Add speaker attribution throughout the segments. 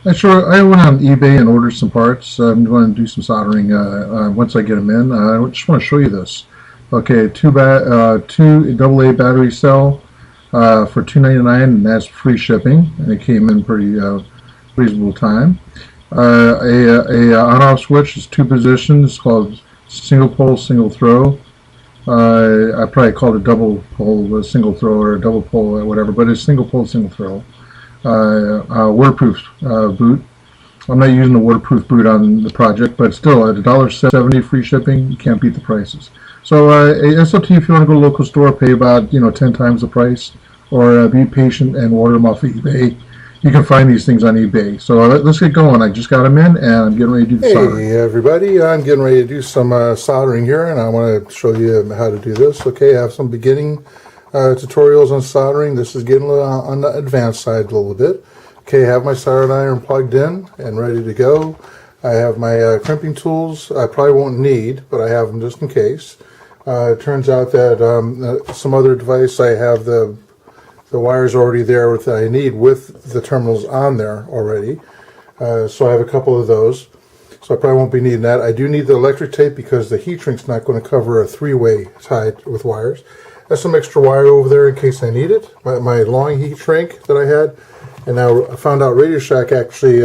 Speaker 1: I went on eBay and ordered some parts. I'm going to do some soldering once I get them in. I just want to show you this. Okay, two AA battery cell for $2.99, and that's free shipping. And it came in pretty reasonable time. A on-off switch is two positions, called single pole, single throw. I probably called it double pole, a single throw, or a double pole, or whatever, but it's single pole, single throw. Waterproof boot. I'm not using the waterproof boot on the project, but still at $1.70 free shipping, you can't beat the prices. So it's up to you if you want to go to a local store, pay about 10 times the price, or be patient and order them off of eBay. You can find these things on eBay. So let's get going. I just got them in, and I'm getting ready to do the soldering.
Speaker 2: Hey everybody, I'm getting ready to do some soldering here, and I want to show you how to do this. Okay, I have some beginning tutorials on soldering. This is getting a little on the advanced side a little bit. Okay, I have my soldering iron plugged in and ready to go. I have my crimping tools. I probably won't need, but I have them just in case. It turns out that some other device, I have the wires already there that I need with the terminals on there already. So I have a couple of those. So I probably won't be needing that. I do need the electric tape because the heat shrink's not going to cover a three-way tie with wires. There's some extra wire over there in case I need it. My long heat shrink that I had. And now I found out Radio Shack actually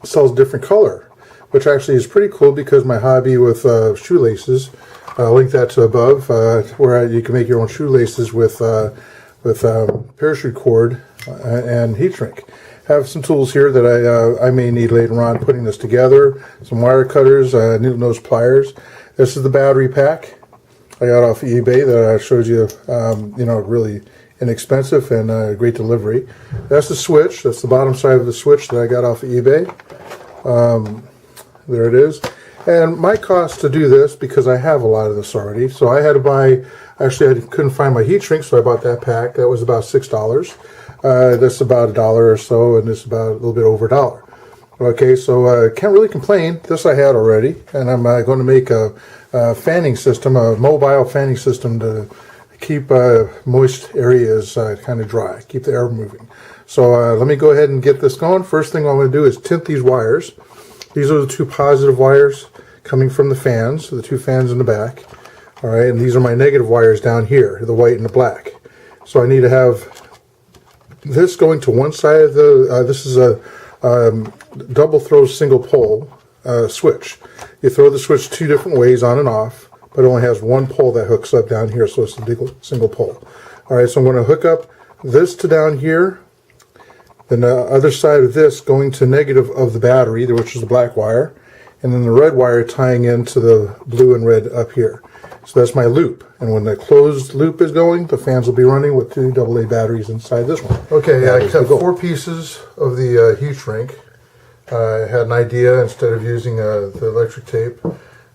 Speaker 2: sells different color, which actually is pretty cool because my hobby with shoelaces, I'll link that to above, where you can make your own shoelaces with parachute cord and heat shrink. Have some tools here that I may need later on putting this together. Some wire cutters, needle nose pliers. This is the battery pack I got off of eBay that I showed you, really inexpensive and great delivery. That's the switch. That's the bottom side of the switch that I got off of eBay. There it is. And my cost to do this, because I have a lot of this already, so I had to buy, actually I couldn't find my heat shrink, so I bought that pack. That was about $6. That's about $1 or so, and this is about a little bit over $1. Okay, so can't really complain. This I had already, and I'm going to make a fanning system, a mobile fanning system to keep moist areas kind of dry, keep the air moving. So let me go ahead and get this going. First thing I'm going to do is tint these wires. These are the two positive wires coming from the fans, the two fans in the back. All right, and these are my negative wires down here, the white and the black. So I need to have this going to one side of the, this is a double throw single pole switch. You throw the switch two different ways on and off, but it only has one pole that hooks up down here, so it's a single pole. All right, so I'm going to hook up this to down here, then the other side of this going to negative of the battery, which is the black wire, and then the red wire tying into the blue and red up here. So that's my loop, and when the closed loop is going, the fans will be running with two AA batteries inside this one. Okay, I cut 4 pieces of the heat shrink. I had an idea, instead of using the electric tape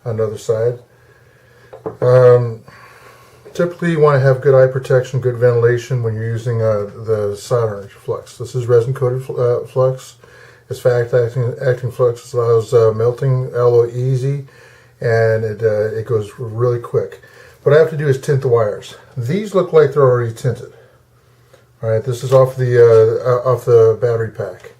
Speaker 2: on the other side. Typically you want to have good eye protection, good ventilation when you're using the soldering flux. This is resin coated flux. It's fast acting flux. It allows melting alloy easy, and it goes really quick. What I have to do is tint the wires. These look like they're already tinted. All right, this is off the battery pack.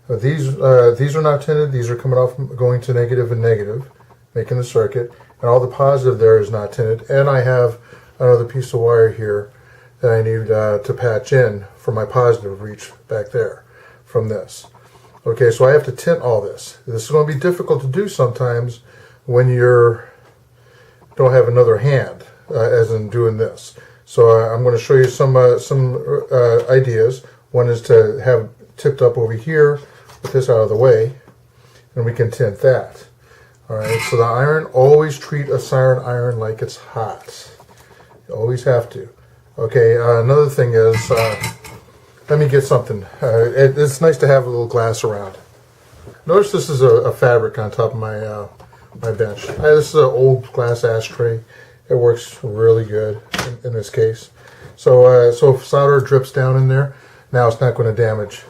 Speaker 2: These are not tinted. These are coming off, going to negative and negative, making the circuit. And all the positive there is not tinted. And I have another piece of wire here that I need to patch in for my positive reach back there from this. Okay, so I have to tint all this. This is going to be difficult to do sometimes when you don't have another hand, as in doing this. So I'm going to show you some ideas. One is to have tipped up over here with this out of the way, and we can tint that. All right, so the iron, always treat a soldering iron like it's hot. You always have to. Okay, another thing is, let me get something. It's nice to have a little glass around. Notice this is a fabric on top of my my bench. This is an old glass ashtray. It works really good in this case. So so if solder drips down in there, now it's not going to damage.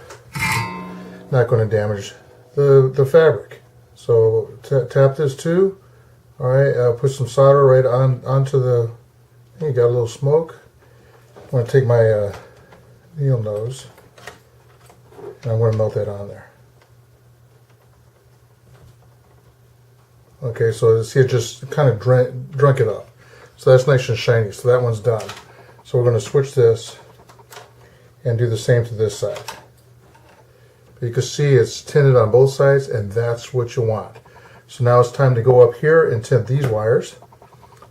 Speaker 2: Not going to damage the fabric. So tap this too. All right, put some solder right onto the. You got a little smoke. I'm going to take my needle nose, and I'm going to melt that on there. Okay, so see it just kind of drunk it up. So that's nice and shiny. So that one's done. So we're going to switch this and do the same to this side. You can see it's tinted on both sides, and that's what you want. So now it's time to go up here and tint these wires.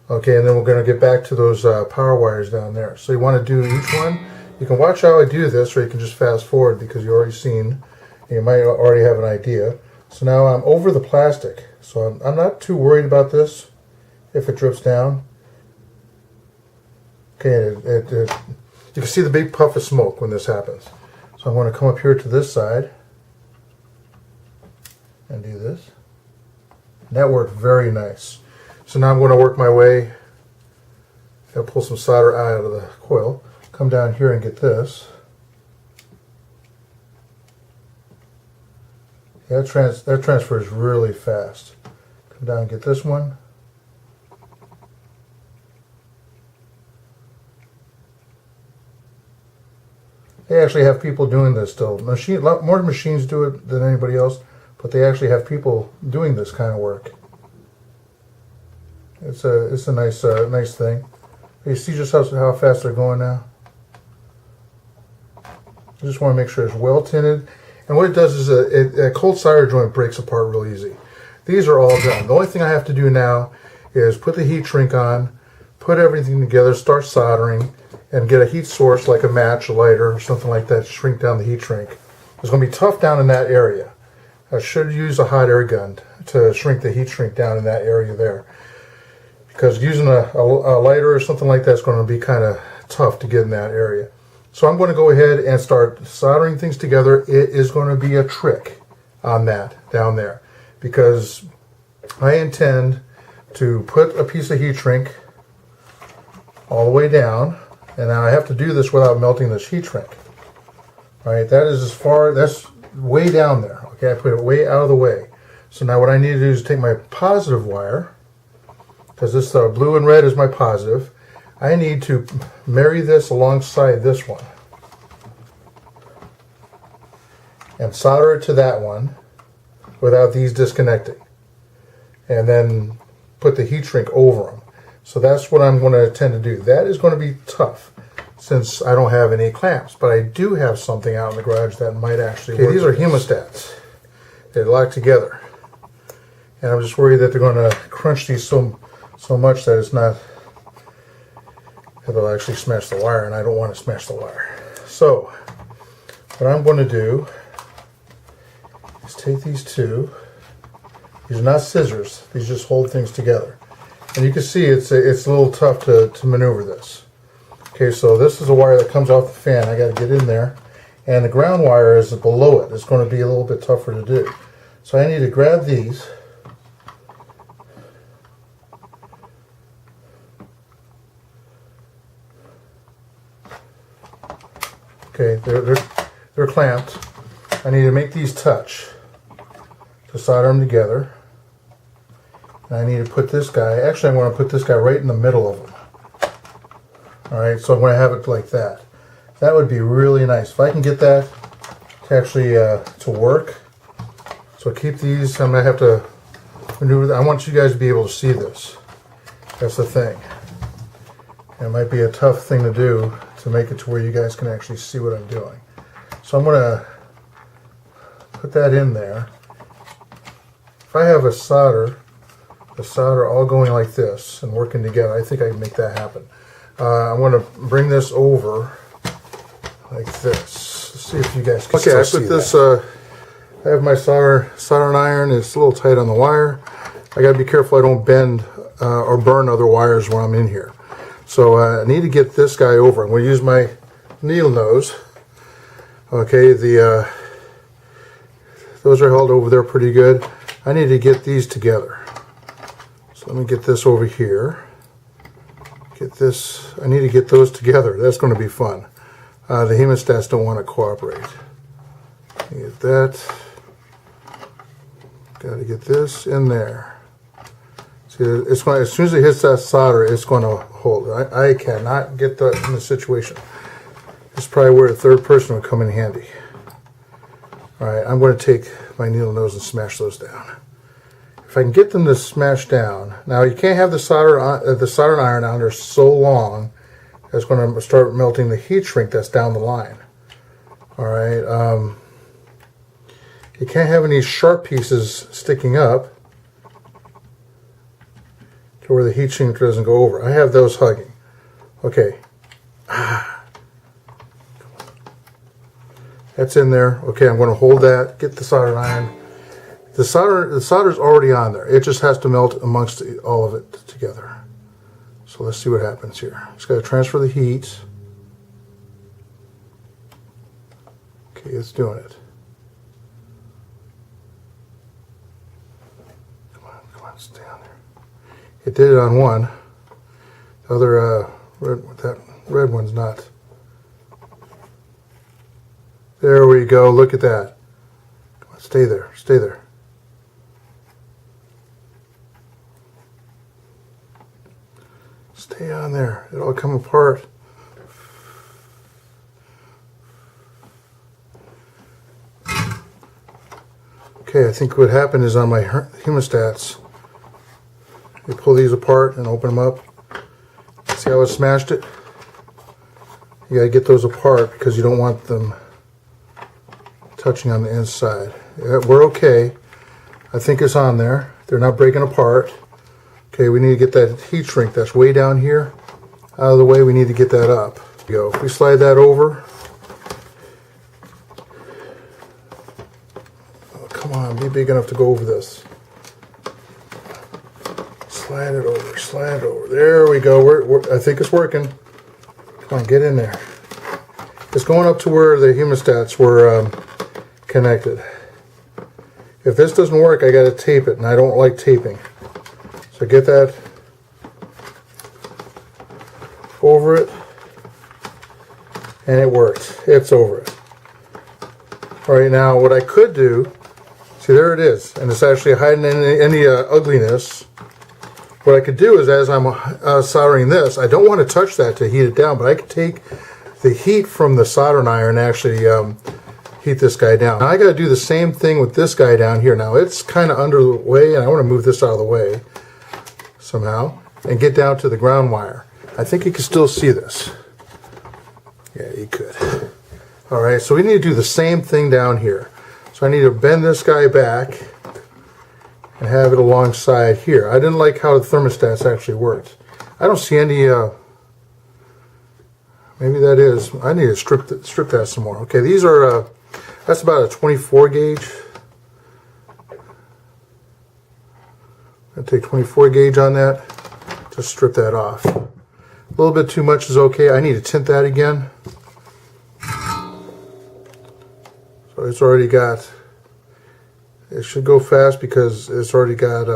Speaker 2: Okay, and then we're going to get back to those power wires down there. So you want to do each one. You can watch how I do this, or you can just fast forward because you've already seen, and you might already have an idea. So now I'm over the plastic. So I'm not too worried about this if it drips down. Okay, you can see the big puff of smoke when this happens. So I'm going to come up here to this side and do this. And that worked very nice. So now I'm going to work my way. I'll pull some solder out of the coil. Come down here and get this. Yeah, that transfers really fast. Come down and get this one. They actually have people doing this still. A lot more machines do it than anybody else, but they actually have people doing this kind of work. It's a nice thing. You see just how fast they're going now. You just want to make sure it's well tinted. And what it does is a cold solder joint breaks apart real easy. These are all done. The only thing I have to do now is put the heat shrink on, put everything together, start soldering, and get a heat source like a match, a lighter, or something like that to shrink down the heat shrink. It's going to be tough down in that area. I should use a hot air gun to shrink the heat shrink down in that area there. Because using a lighter or something like that is going to be kind of tough to get in that area. So I'm going to go ahead and start soldering things together. It is going to be a trick on that down there. Because I intend to put a piece of heat shrink all the way down. And now I have to do this without melting this heat shrink. All right, that's way down there. Okay, I put it way out of the way. So now what I need to do is take my positive wire, because this blue and red is my positive. I need to marry this alongside this one and solder it to that one without these disconnecting, and then put the heat shrink over them. So that's what I'm going to tend to do. That is going to be tough since I don't have any clamps, but I do have something out in the garage that might actually work. These are hemostats. They're locked together, and I'm just worried that they're going to crunch these so much that it'll actually smash the wire, and I don't want to smash the wire. So what I'm going to do is take these two. These are not scissors. These just hold things together. And you can see it's a little tough to maneuver this. Okay, so this is a wire that comes off the fan. I got to get in there. And the ground wire is below it. It's going to be a little bit tougher to do. So I need to grab these. Okay, they're clamped. I need to make these touch to solder them together. And I need to put this guy, actually I'm going to put this guy right in the middle of them. Alright, so I'm going to have it like that. That would be really nice. If I can get that to actually to work. So keep these, I'm going to have to maneuver. I want you guys to be able to see this. That's the thing. It might be a tough thing to do to make it to where you guys can actually see what I'm doing. So I'm going to put that in there. If I have the solder all going like this and working together, I think I can make that happen. I'm going to bring this over like this. Let's see if you guys can still see that. I have my soldering iron. It's a little tight on the wire. I got to be careful I don't bend or burn other wires when I'm in here. So I need to get this guy over. I'm going to use my needle nose. Okay, those are held over there pretty good. I need to get these together. So let me get this over here. Get this. I need to get those together. That's going to be fun. The hemostats don't want to cooperate. Get that. Got to get this in there. See, it's going. As soon as it hits that solder, it's going to hold. I cannot get that in the situation. This is probably where a third person would come in handy. All right, I'm going to take my needle nose and smash those down. if I can get them to smash down. Now you can't have the soldering iron on there so long. It's going to start melting the heat shrink that's down the line. All right. You can't have any sharp pieces sticking up to where the heat shrink doesn't go over. I have those hugging. Okay. That's in there. Okay, I'm going to hold that. Get the soldering iron. The solder's already on there. It just has to melt amongst all of it together. So let's see what happens here. Just got to transfer the heat. Okay, it's doing it. Come on, stay on there. It did it on one. The other that red one's not. There we go. Look at that. Come on, stay there. Stay there. Stay on there. It'll come apart. Okay, I think what happened is on my hemostats, you pull these apart and open them up. See how it smashed it? You gotta get those apart because you don't want them touching on the inside. Yeah, we're okay. I think it's on there. They're not breaking apart. Okay, we need to get that heat shrink that's way down here out of the way. We need to get that up. There we go. If we slide that over. Oh, come on, be big enough to go over this. Slide it over, slide it over. There we go. I think it's working. Come on, get in there. It's going up to where the hemostats were connected. If this doesn't work, I got to tape it, and I don't like taping. So get that over it, and it worked. It's over it. All right, now what I could do, see there it is, and it's actually hiding any ugliness. What I could do is, as I'm soldering this, I don't want to touch that to heat it down, but I could take the heat from the soldering iron and actually heat this guy down. Now I got to do the same thing with this guy down here. Now it's kind of under the way, and I want to move this out of the way somehow and get down to the ground wire. I think you can still see this. Yeah, you could. All right, so we need to do the same thing down here. So I need to bend this guy back and have it alongside here. I didn't like how the thermostats actually worked. I don't see any, maybe that is, I need to strip that some more. Okay, these are, that's about a 24 gauge. I'm going to take 24 gauge on that. Just strip that off. A little bit too much is okay. I need to tint that again. So it's already got, it should go fast because it's already got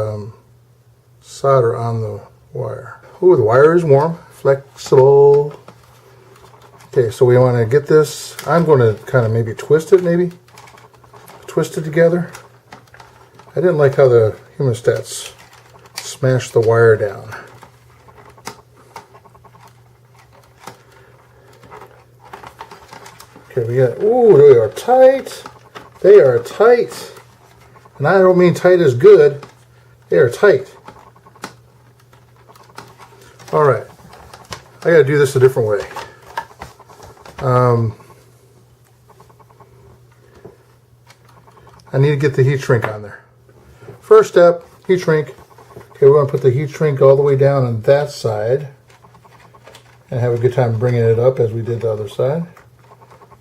Speaker 2: solder on the wire. Oh, the wire is warm, flexible. Okay, so we want to get this. I'm going to kind of maybe twist it, twist it together. I didn't like how the hemostats smashed the wire down. Okay, we got, ooh, they are tight. They are tight. And I don't mean tight as good. They are tight. All right. I got to do this a different way. I need to get the heat shrink on there. First step, heat shrink. Okay, we're going to put the heat shrink all the way down on that side and have a good time bringing it up as we did the other side.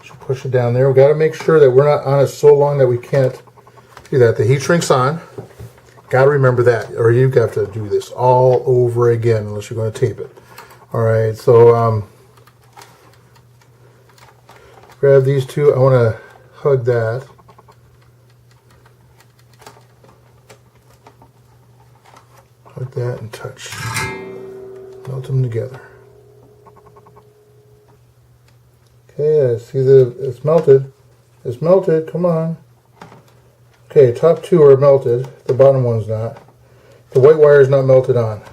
Speaker 2: So push it down there. We've got to make sure that we're not on it so long that we can't do that. The heat shrink's on. Got to remember that, or you have to do this all over again unless you're going to tape it. All right, so grab these two. I want to hug that. Hug that and touch. Melt them together. Okay, I see it's melted. It's melted. Come on. Okay, top two are melted. The bottom one's not. The white wire is not melted on.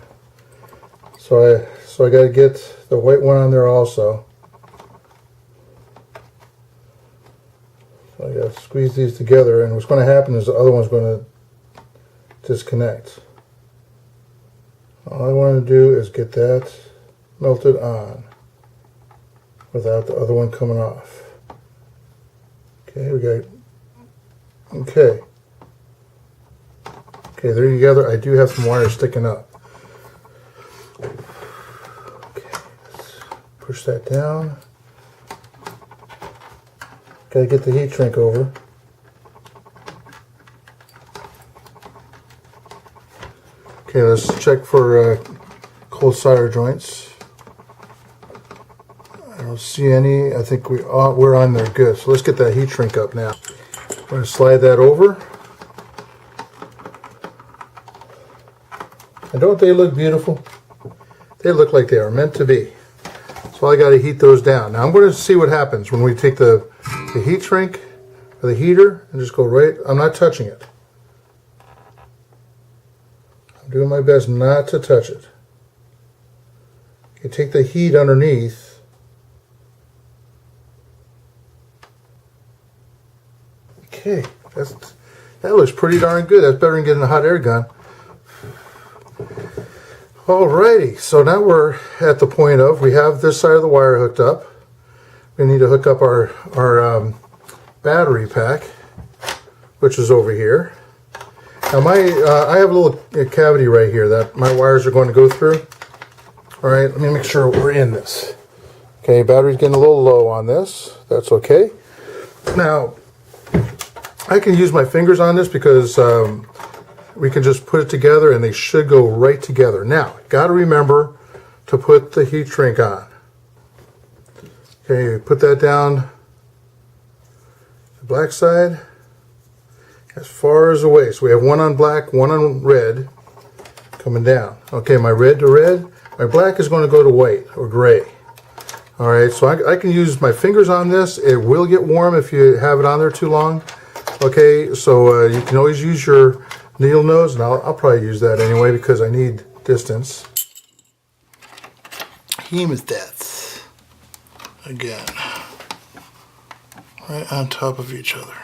Speaker 2: So I got to get the white one on there also. So I got to squeeze these together, and what's going to happen is the other one's going to disconnect. All I want to do is get that melted on without the other one coming off. Okay, we got, okay, they're together. I do have some wires sticking up. Okay, let's push that down. Gotta get the heat shrink over. Okay, let's check for cold solder joints. I don't see any. I think we're on there good. So let's get that heat shrink up now. I'm going to slide that over. And don't they look beautiful? They look like they are meant to be. So I got to heat those down. Now I'm going to see what happens when we take the heat shrink or the heater and just go right. I'm not touching it. I'm doing my best not to touch it. You take the heat underneath. Okay, that looks pretty darn good. That's better than getting a hot air gun. Alrighty, so now we're at the point of, we have this side of the wire hooked up. We need to hook up our battery pack, which is over here. Now I have a little cavity right here that my wires are going to go through. Alright, let me make sure we're in this. Okay, battery's getting a little low on this. That's okay. Now, I can use my fingers on this because we can just put it together and they should go right together. Now, got to remember to put the heat shrink on. Okay, put that down the black side as far as away. So we have one on black, one on red coming down. Okay, my red to red, my black is going to go to white or gray. Alright, so I can use my fingers on this. It will get warm if you have it on there too long. Okay, so you can always use your needle nose, and I'll probably use that anyway because I need distance. Hemostats. Again. Right on top of each other.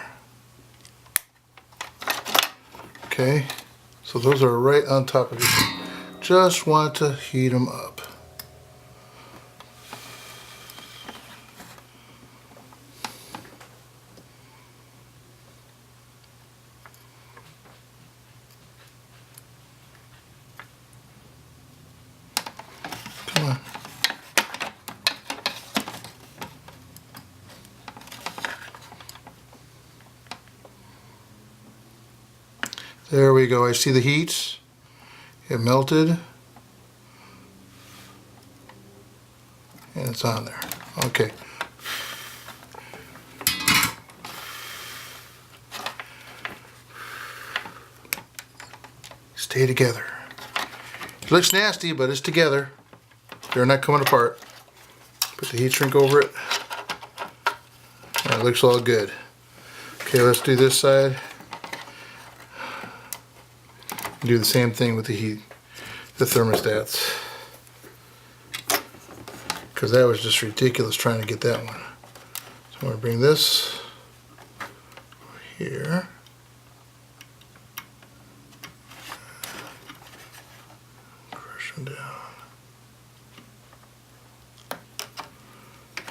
Speaker 2: Okay, so those are right on top of each other. Just want to heat them up. Come on. There we go. I see the heat. It melted. And it's on there. Okay. Stay together. It looks nasty, but it's together. They're not coming apart. Put the heat shrink over it. And it looks all good. Okay, let's do this side. Do the same thing with the thermostats. Because that was just ridiculous trying to get that one. So I'm going to bring this over here. Crush them down.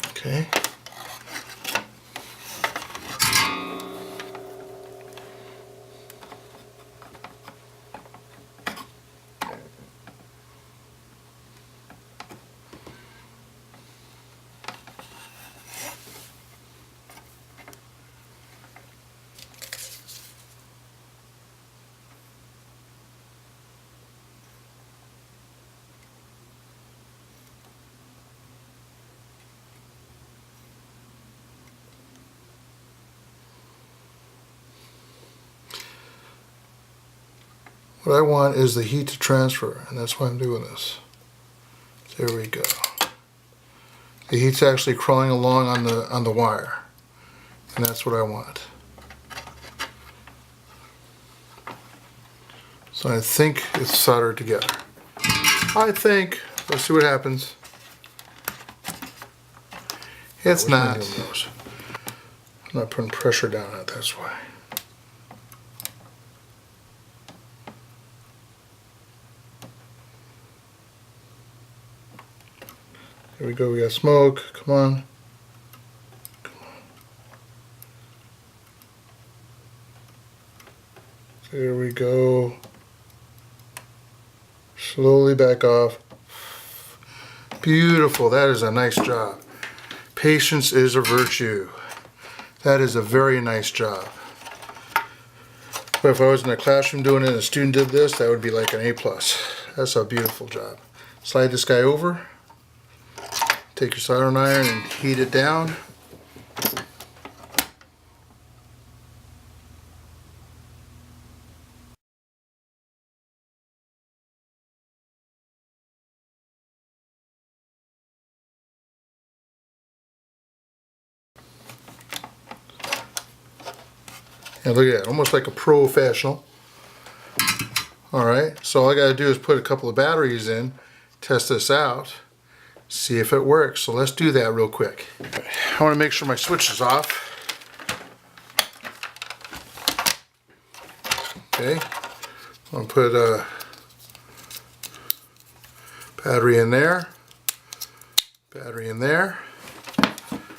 Speaker 2: Okay. What I want is the heat to transfer, and that's why I'm doing this. There we go. The heat's actually crawling along on the wire, and that's what I want. So I think it's soldered together. I think. Let's see what happens. It's not. I'm not putting pressure down on it, that's why. we go. We got smoke. Come on. There we go. Slowly back off. Beautiful. That is a nice job. Patience is a virtue. That is a very nice job. But if I was in a classroom doing it and a student did this, that would be like an A+. That's a beautiful job. Slide this guy over. Take your soldering iron and heat it down. And look at that, almost like a professional. Alright, so all I gotta do is put a couple of batteries in, test this out, see if it works. So let's do that real quick. I want to make sure my switch is off. Okay, I'm gonna put a battery in there,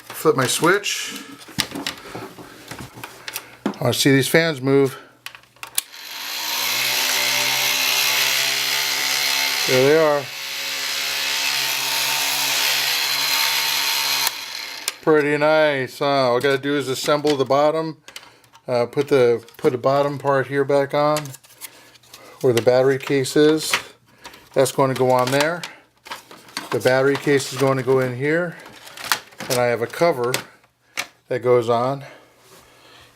Speaker 2: flip my switch. I want to see these fans move. There they are. Pretty nice, huh? All I gotta do is assemble the bottom, put the bottom part here back on, where the battery case is. That's going to go on there. The battery case is going to go in here, and I have a cover that goes on,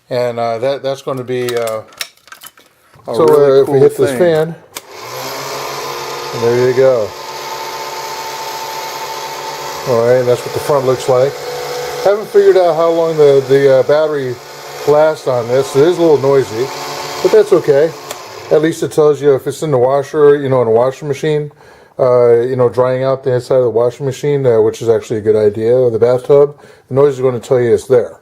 Speaker 2: and that's going to be a really
Speaker 1: if
Speaker 2: cool
Speaker 1: we hit
Speaker 2: thing.
Speaker 1: this fan, and there you go. Alright, that's what the front looks like. I haven't figured out how long the battery lasts on this. It is a little noisy, but that's okay. At least it tells you if it's in the washer, in a washing machine, drying out the inside of the washing machine, which is actually a good idea, or the bathtub, the noise is going to tell you it's there.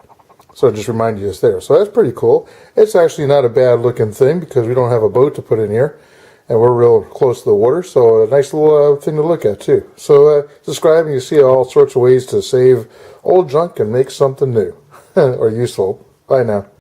Speaker 1: So just remind you it's there. So that's pretty cool. It's actually not a bad looking thing because we don't have a boat to put in here. And we're real close to the water, so a nice little thing to look at too. So subscribe and you see all sorts of ways to save old junk and make something new or useful. Bye now.